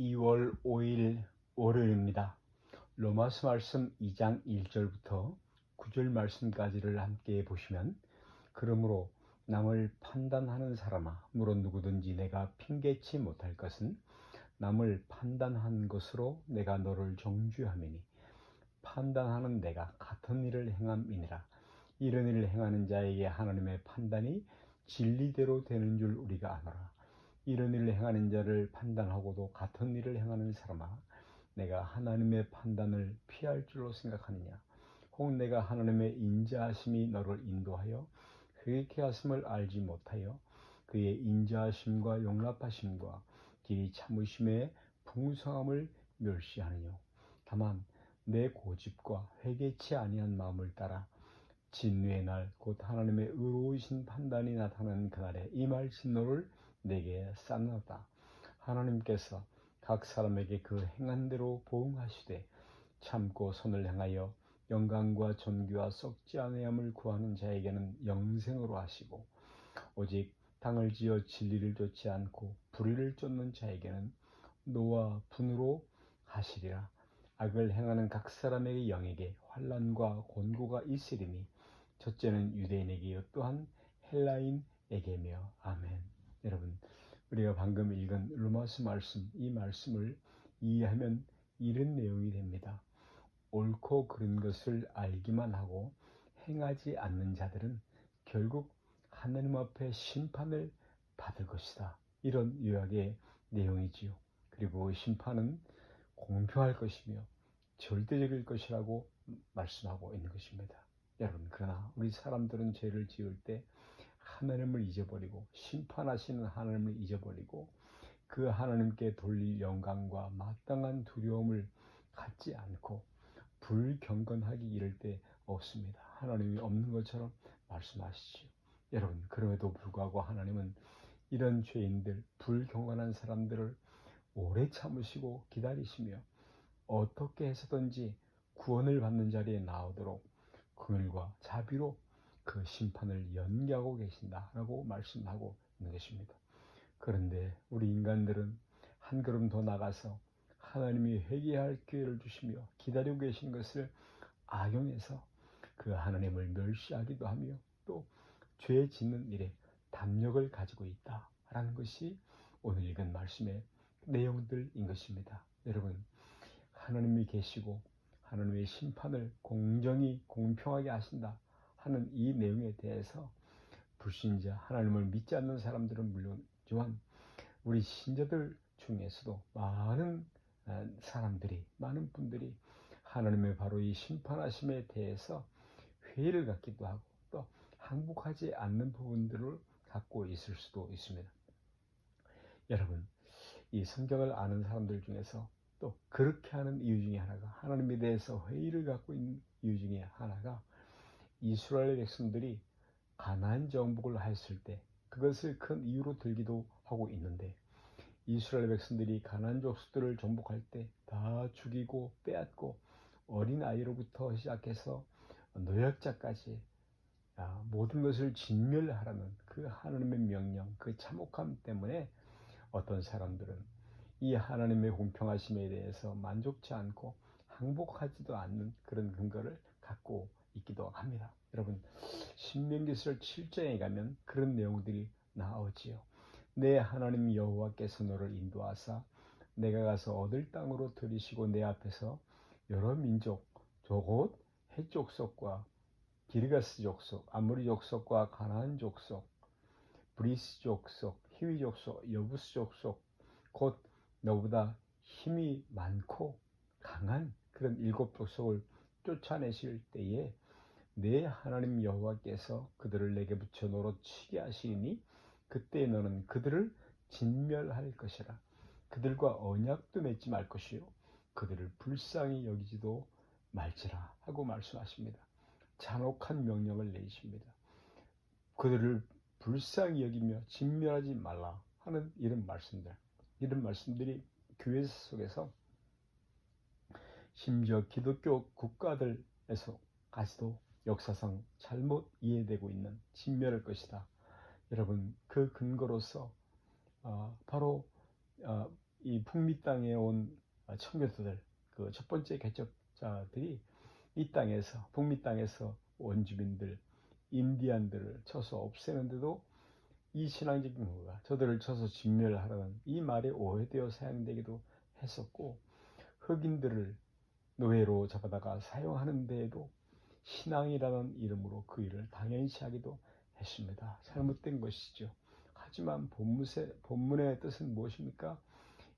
2월 5일 월요일입니다. 로마서 말씀 2장 1절부터 9절 말씀까지를 함께 보시면, 그러므로 남을 판단하는 사람아, 물론 누구든지 내가 핑계치 못할 것은 남을 판단한 것으로 내가 너를 정죄하매니 판단하는 내가 같은 일을 행함이니라. 이런 일을 행하는 자에게 하나님의 판단이 진리대로 되는 줄 우리가 아노라. 이런 일을 행하는 자를 판단하고도 같은 일을 행하는 사람아, 내가 하나님의 판단을 피할 줄로 생각하느냐? 혹 내가 하나님의 인자하심이 너를 인도하여 회개케 하심을 알지 못하여 그의 인자하심과 용납하심과 길이 참으심의 풍성함을 멸시하느뇨? 다만 내 고집과 회개치 아니한 마음을 따라 진노의 날, 곧 하나님의 의로우신 판단이 나타나는 그날에 임할 진노를 내게 쌓는다. 하나님께서 각 사람에게 그 행한 대로 보응하시되 참고 선을 행하여 영광과 존귀와 썩지 아니함을 구하는 자에게는 영생으로 하시고, 오직 당을 지어 진리를 좇지 않고 불의를 쫓는 자에게는 노와 분으로 하시리라. 악을 행하는 각 사람에게 영에게 환난과 곤고가 있으리니 첫째는 유대인에게요 또한 헬라인에게며. 아멘. 여러분, 우리가 방금 읽은 로마서 말씀, 이 말씀을 이해하면 이런 내용이 됩니다. 옳고 그른 것을 알기만 하고 행하지 않는 자들은 결국 하나님 앞에 심판을 받을 것이다. 이런 요약의 내용이지요. 그리고 심판은 공평할 것이며 절대적일 것이라고 말씀하고 있는 것입니다. 여러분, 그러나 우리 사람들은 죄를 지을 때 하나님을 잊어버리고 심판하시는 하나님을 잊어버리고 그 하나님께 돌릴 영광과 마땅한 두려움을 갖지 않고 불경건하기 이를 때 없습니다. 하나님이 없는 것처럼 말씀하시죠. 여러분, 그럼에도 불구하고 하나님은 이런 죄인들, 불경건한 사람들을 오래 참으시고 기다리시며 어떻게 해서든지 구원을 받는 자리에 나오도록 긍휼과 자비로 그 심판을 연기하고 계신다라고 말씀하고 있는 것입니다. 그런데 우리 인간들은 한 걸음 더 나가서 하나님이 회개할 기회를 주시며 기다리고 계신 것을 악용해서 그 하나님을 멸시하기도 하며 또 죄 짓는 일에 담력을 가지고 있다라는 것이 오늘 읽은 말씀의 내용들인 것입니다. 여러분, 하나님이 계시고 하나님의 심판을 공정히 공평하게 하신다 하는 이 내용에 대해서 불신자, 하나님을 믿지 않는 사람들은 물론이지만 우리 신자들 중에서도 많은 사람들이, 많은 분들이 하나님의 바로 이 심판하심에 대해서 회의를 갖기도 하고 또 항복하지 않는 부분들을 갖고 있을 수도 있습니다. 여러분, 이 성경을 아는 사람들 중에서 또 그렇게 하는 이유 중에 하나가, 하나님에 대해서 회의를 갖고 있는 이유 중에 하나가, 이스라엘 백성들이 가나안 정복을 하였을 때 그것을 큰 이유로 들기도 하고 있는데, 이스라엘 백성들이 가나안 족속들을 정복할 때 다 죽이고 빼앗고 어린 아이로부터 시작해서 노약자까지 모든 것을 진멸하라는 그 하나님의 명령, 그 참혹함 때문에 어떤 사람들은 이 하나님의 공평하심에 대해서 만족치 않고 항복하지도 않는 그런 근거를 갖고 있기도 합니다. 여러분, 신명기서 7장에 가면 그런 내용들이 나오지요. 내 하나님 여호와께서 너를 인도하사 내가 가서 얻을 땅으로 들이시고 내 앞에서 여러 민족, 곧 헷 족속과 기르가스 족속, 아모리 족속과 가나안 족속, 브리스 족속, 히위 족속, 여부스 족속, 곧 너보다 힘이 많고 강한 그런 7 족속을 쫓아내실 때에 내 하나님 여호와께서 그들을 내게 붙여 너로 치게 하시니 그때 너는 그들을 진멸할 것이라. 그들과 언약도 맺지 말 것이요 그들을 불쌍히 여기지도 말지라 하고 말씀하십니다. 잔혹한 명령을 내리십니다. 그들을 불쌍히 여기며 진멸하지 말라 하는 이런 말씀들이 교회 속에서 심지어 기독교 국가들에서까지도 역사상 잘못 이해되고 있는 진멸할 것이다. 여러분, 그 근거로서 바로 이 북미 땅에 온 청교도들, 그 첫 번째 개척자들이 이 땅에서, 북미 땅에서 원주민들, 인디안들을 쳐서 없애는데도 이 신앙적인 근거가 저들을 쳐서 진멸하라는 이 말에 오해되어 사용되기도 했었고, 흑인들을 노예로 잡아다가 사용하는 데에도 신앙이라는 이름으로 그 일을 당연시 하기도 했습니다. 잘못된 것이죠. 하지만 본문의 뜻은 무엇입니까?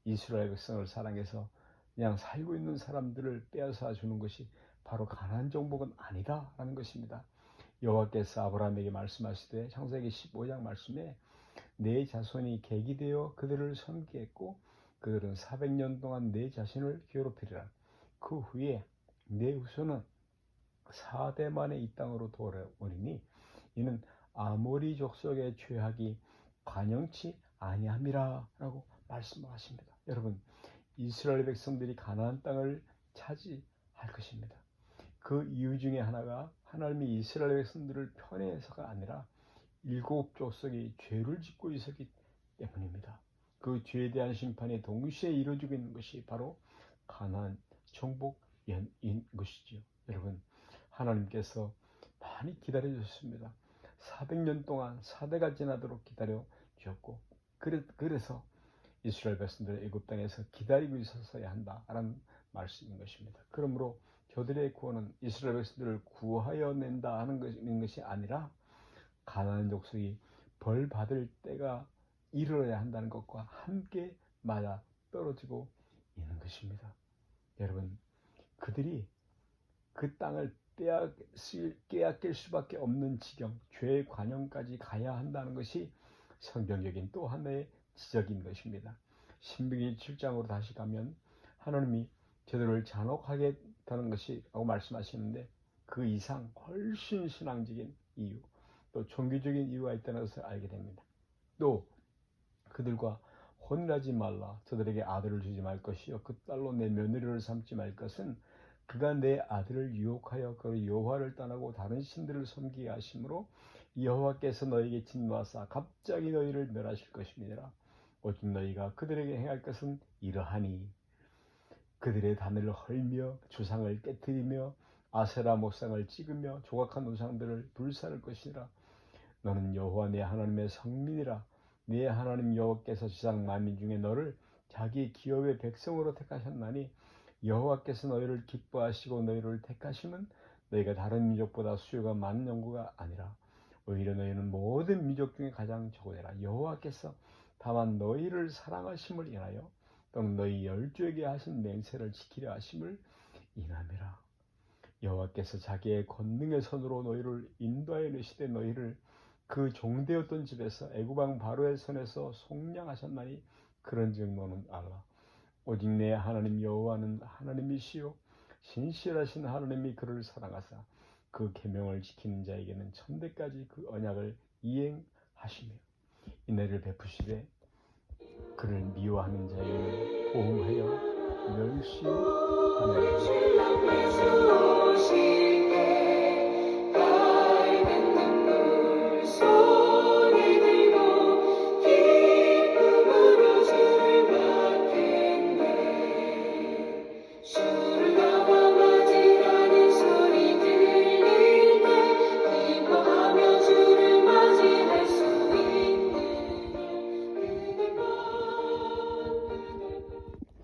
이스라엘 백성을 사랑해서 그냥 살고 있는 사람들을 빼앗아 주는 것이 바로 가나안 정복은 아니다라는 것입니다. 여호와께서 아브라함에게 말씀하시되 창세기 15장 말씀에 내 자손이 객이 되어 그들을 섬기게 했고 그들은 400년 동안 내 자신을 괴롭히리라. 그 후에 내 후손은 4대 만에 이 땅으로 돌아오리니 이는 아모리 족속의 죄악이 관영치 아니함이라 라고 말씀하십니다. 여러분, 이스라엘 백성들이 가나안 땅을 차지할 것입니다. 그 이유 중에 하나가 하나님이 이스라엘 백성들을 편애해서가 아니라 7족속이 죄를 짓고 있었기 때문입니다. 그 죄에 대한 심판이 동시에 이루어지고 있는 것이 바로 가나안 정복인 것이지요. 여러분, 하나님께서 많이 기다려주셨습니다. 400년 동안 4대가 지나도록 기다려 주셨고, 그래서 이스라엘 백성들을 애굽 땅에서 기다리고 있었어야 한다라는 말씀인 것입니다. 그러므로 저들의 구원은 이스라엘 백성들을 구하여 낸다 하는 것이 아니라 가나안 족속이 벌 받을 때가 이르러야 한다는 것과 함께 맞아 떨어지고 있는 것입니다. 여러분, 그들이 그 땅을 빼앗길 수밖에 없는 지경, 죄의 관영까지 가야 한다는 것이 성경적인 또 하나의 지적인 것입니다. 신명기 7장으로 다시 가면 하나님이 저들을 잔혹하게 하는 것이라고 말씀하시는데 그 이상 훨씬 신앙적인 이유, 또 종교적인 이유가 있다는 것을 알게 됩니다. 또 그들과 혼인하지 말라, 저들에게 아들을 주지 말 것이요 그 딸로 내 며느리를 삼지 말 것은 그가 내 아들을 유혹하여 그 여호와를 떠나고 다른 신들을 섬기게 하심으로 여호와께서 너에게 진노하사 갑자기 너희를 멸하실 것입니다. 오직 너희가 그들에게 행할 것은 이러하니 그들의 단을 헐며 주상을 깨뜨리며 아세라 목상을 찍으며 조각한 우상들을 불사를 것이라. 너는 여호와 내 하나님의 성민이라. 네 하나님 여호와께서 지상 만민 중에 너를 자기 기업의 백성으로 택하셨나니 여호와께서 너희를 기뻐하시고 너희를 택하심은 너희가 다른 민족보다 수요가 많은 영구가 아니라 오히려 너희는 모든 민족 중에 가장 적으리라. 여호와께서 다만 너희를 사랑하심을 인하여 또는 너희 열조에게 하신 맹세를 지키려 하심을 인함이라. 여호와께서 자기의 권능의 손으로 너희를 인도하여 내시되 너희를 그 종되었던 집에서 애굽 왕 바로의 손에서 속량하셨나니 그런즉 너는 알라. 오직 내 하나님 여호와는 하나님이시요 신실하신 하나님이 그를 사랑하사 그 계명을 지키는 자에게는 천대까지 그 언약을 이행하시며 인애를 베푸시되 그를 미워하는 자에게는 보응하여 멸시하느니라.